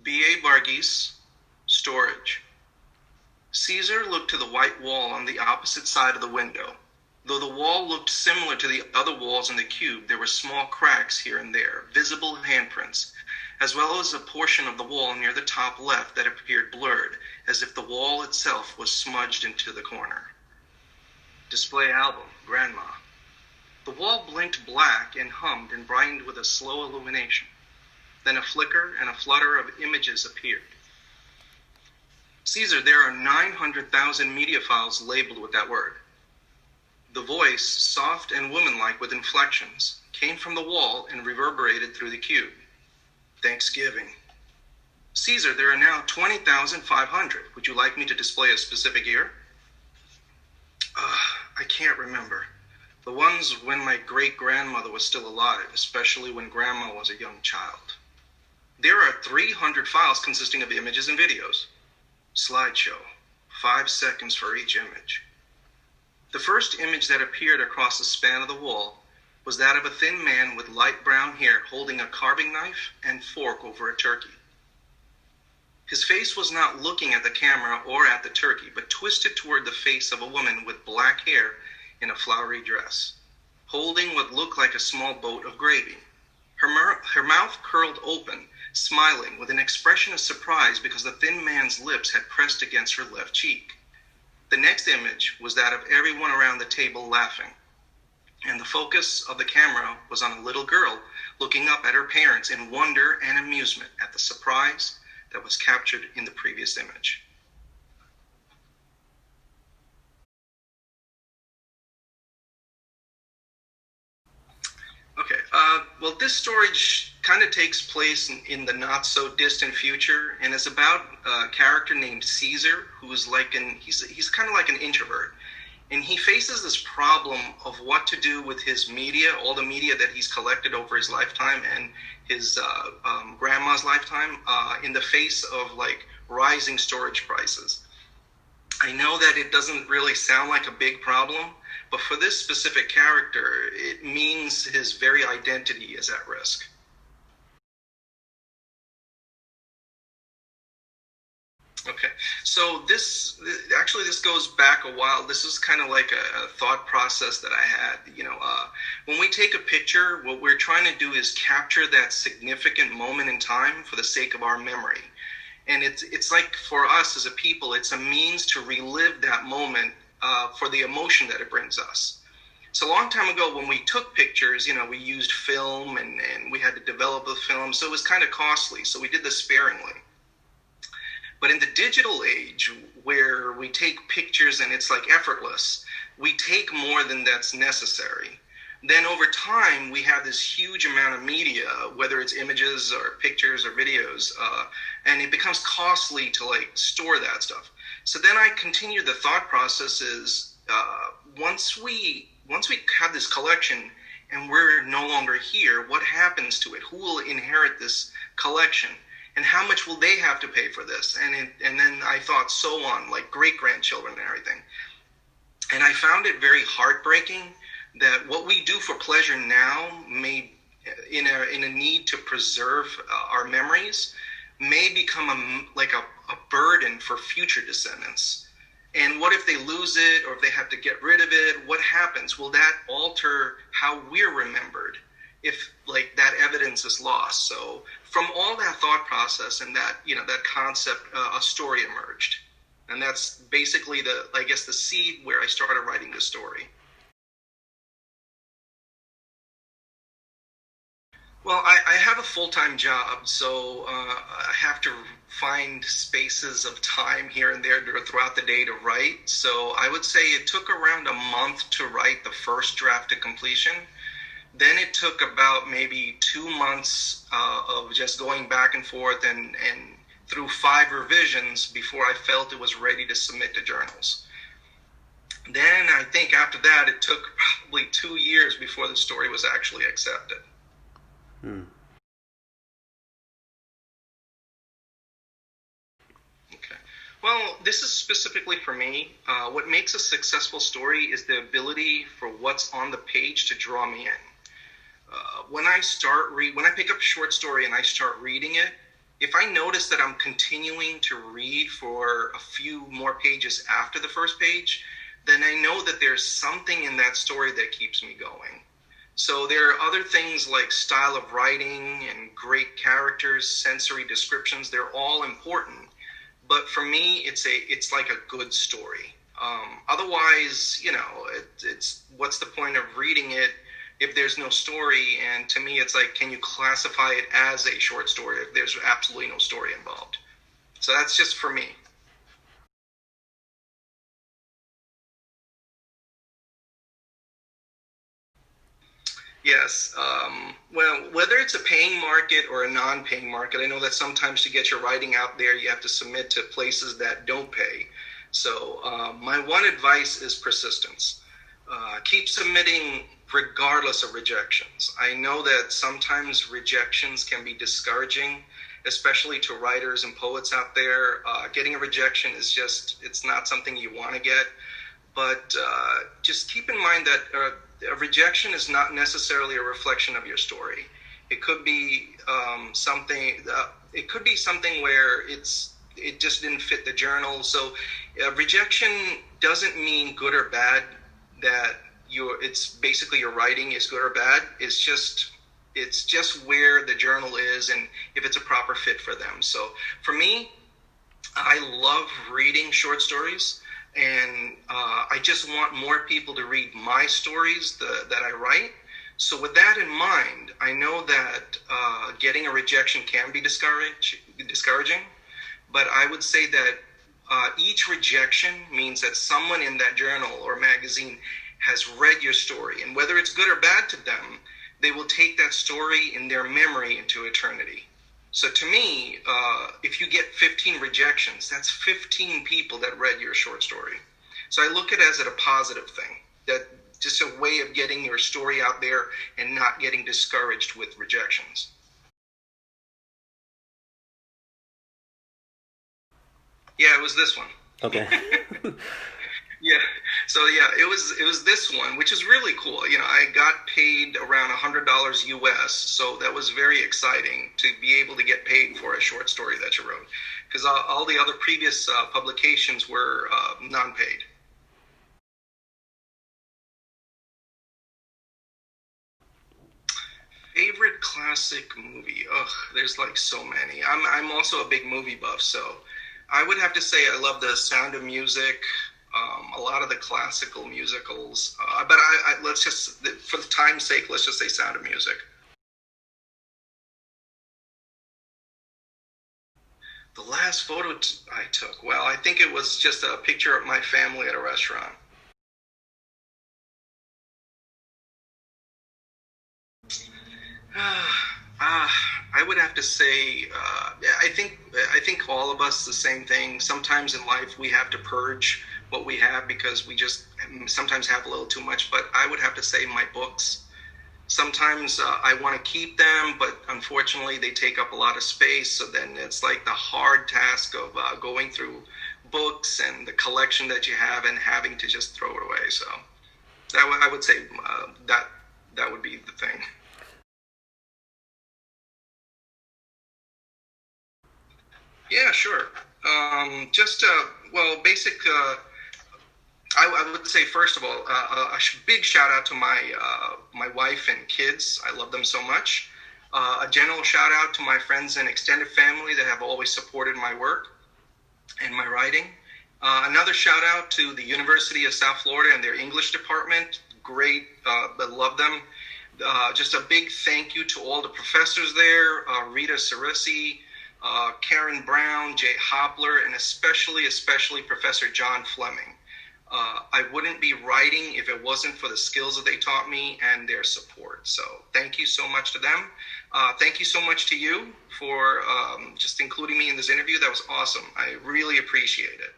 B.A. Varghese, storage. Caesar looked to the white wall on the opposite side of the window. Though the wall looked similar to the other walls in the cube, there were small cracks here and there, visible handprints, as well as a portion of the wall near the top left that appeared blurred, as if the wall itself was smudged into the corner. Display album, Grandma. The wall blinked black and hummed and brightened with a slow illumination. Then a flicker and a flutter of images appeared. Caesar, there are 900,000 media files labeled with that word. The voice, soft and womanlike with inflections, came from the wall and reverberated through the cube. Thanksgiving. Caesar, there are now 20,500. Would you like me to display a specific year? I can't remember. The ones when my great-grandmother was still alive, especially when Grandma was a young child. There are 300 files consisting of images and videos. Slideshow, 5 seconds for each image. The first image that appeared across the span of the wall was that of a thin man with light brown hair holding a carving knife and fork over a turkey. His face was not looking at the camera or at the turkey, but twisted toward the face of a woman with black hair in a flowery dress, holding what looked like a small boat of gravy. Her mouth curled open, smiling with an expression of surprise because the thin man's lips had pressed against her left cheek. The next image was that of everyone around the table laughing, and the focus of the camera was on a little girl looking up at her parents in wonder and amusement at the surprise that was captured in the previous image. Okay, well, this story kind of takes place in the not-so-distant future, and is about a character named Caesar, who's he's kind of like an introvert, and he faces this problem of what to do with his media, all the media that he's collected over his lifetime and his grandma's lifetime, in the face of rising storage prices. I know that it doesn't really sound like a big problem, but for this specific character, it means his very identity is at risk. Okay, so this goes back a while. This is kind of like a thought process that I had. When we take a picture, what we're trying to do is capture that significant moment in time for the sake of our memory. And it's like, for us as a people, it's a means to relive that moment for the emotion that it brings us. So a long time ago, when we took pictures, we used film and we had to develop the film, so it was kind of costly. So we did this sparingly. But in the digital age, where we take pictures and it's effortless, we take more than that's necessary. Then over time, we have this huge amount of media, whether it's images or pictures or videos, and it becomes costly to store that stuff. So then I continue the thought process is, once we have this collection and we're no longer here, what happens to it? Who will inherit this collection? And how much will they have to pay for this? And then I thought so on, like great-grandchildren and everything. And I found it very heartbreaking that what we do for pleasure now may, in a need to preserve our memories, may become a burden for future descendants. And what if they lose it, or if they have to get rid of it? What happens? Will that alter how we're remembered if that evidence is lost? So from all that thought process and that concept, a story emerged. And that's basically the seed where I started writing this story. Well, I have a full-time job, so I have to find spaces of time here and there throughout the day to write. So I would say it took around a month to write the first draft to completion. Then it took about maybe 2 months of just going back and forth and through 5 revisions before I felt it was ready to submit to journals. Then I think after that, it took probably 2 years before the story was actually accepted. Okay. Well, this is specifically for me. What makes a successful story is the ability for what's on the page to draw me in. When I pick up a short story and I start reading it, if I notice that I'm continuing to read for a few more pages after the first page, then I know that there's something in that story that keeps me going. So there are other things like style of writing and great characters, sensory descriptions. They're all important. But for me, it's like a good story. Otherwise, it's what's the point of reading it if there's no story? And to me, it's like, can you classify it as a short story if there's absolutely no story involved? So that's just for me. Yes. Well, whether it's a paying market or a non-paying market, I know that sometimes to get your writing out there, you have to submit to places that don't pay. So my one advice is persistence. Keep submitting regardless of rejections. I know that sometimes rejections can be discouraging, especially to writers and poets out there. Getting a rejection is it's not something you want to get. But just keep in mind that a rejection is not necessarily a reflection of your story. It could be something. It could be something where it just didn't fit the journal. So rejection doesn't mean good or bad. That it's basically your writing is good or bad. It's just where the journal is and if it's a proper fit for them. So for me, I love reading short stories. And I just want more people to read my stories that I write. So with that in mind, I know that getting a rejection can be discouraging. But I would say that each rejection means that someone in that journal or magazine has read your story. And whether it's good or bad to them, they will take that story in their memory into eternity. So to me, if you get 15 rejections, that's 15 people that read your short story. So I look at it as a positive thing, that just a way of getting your story out there and not getting discouraged with rejections. Yeah, it was this one. Okay. Yeah. So yeah, it was this one, which is really cool. I got paid around $100 US, so that was very exciting to be able to get paid for a short story that you wrote, because all the other previous publications were non-paid. Favorite classic movie? Ugh, there's like so many. I'm also a big movie buff, so I would have to say I love The Sound of Music. A lot of the classical musicals, but let's just, for the time's sake, let's just say Sound of Music. The last photo I took, well, I think it was just a picture of my family at a restaurant. I would have to say, I think all of us the same thing. Sometimes in life we have to purge what we have because we just sometimes have a little too much. But I would have to say my books. Sometimes I want to keep them, but unfortunately they take up a lot of space. So then it's like the hard task of going through books and the collection that you have and having to just throw it away. So I would say that would be the thing. Yeah, sure. Well, basic. I would say first of all, big shout out to my wife and kids. I love them so much. A general shout out to my friends and extended family that have always supported my work and my writing. Another shout out to the University of South Florida and their English department. Great, I love them. Just a big thank you to all the professors there, Rita Cerisi, Karen Brown, Jay Hopler, and especially Professor John Fleming. I wouldn't be writing if it wasn't for the skills that they taught me and their support. So thank you so much to them. Thank you so much to you for just including me in this interview. That was awesome. I really appreciate it.